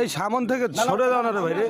এই সামন থেকে সরে যাও না রে ভাই রে।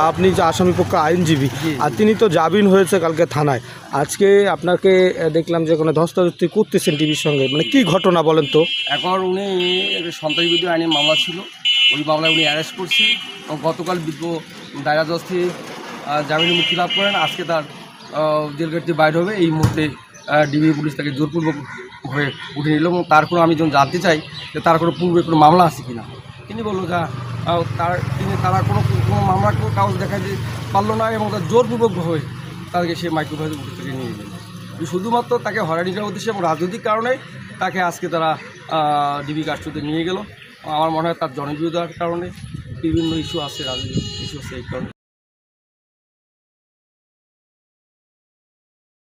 আপনি যে আসামিপক্ষ আইনজীবী আর তিনি তো জামিন হয়েছে কালকে থানায়, আজকে আপনাকে দেখলাম যে কোনো ধস্তাধস্তি করতেছেন টিভির সঙ্গে, মানে কি ঘটনা বলেন তো? এখন উনি সন্ত্রাসবিরোধী আইনে মামলা ছিল, ওই মামলায় উনি অ্যারেস্ট করছে এবং গতকাল বিজ্ঞ দায়রা জজ থেকে জামিনে মুক্তি লাভ করেন। আজকে তার জেলগেট থেকে বাইর হবে। এই মুহূর্তে ডিবি পুলিশ তাকে জোরপূর্বক হয়ে উঠে নিল এবং তার কোনো আমি যখন জানতে চাই যে তার কোনো পূর্বে কোনো মামলা আছে কিনা, তিনি বললো যা তারা কোনো মামলা কোনো কাগজ দেখাতে পারলো না এবং তার জোরপূর্বক হয়ে তাদেরকে সে মাইক্রোবাসে উঠে থেকে নিয়ে গেল। শুধুমাত্র তাকে হয়রানি করার উদ্দেশ্যে এবং রাজনৈতিক কারণে তাকে আজকে তারা ডিবি কাস্টডিতে নিয়ে গেল। আমার মনে হয় তার জনবিরোধিতার কারণে বিভিন্ন ইস্যু আছে, রাজনৈতিক ইস্যু আছে, এই কারণে।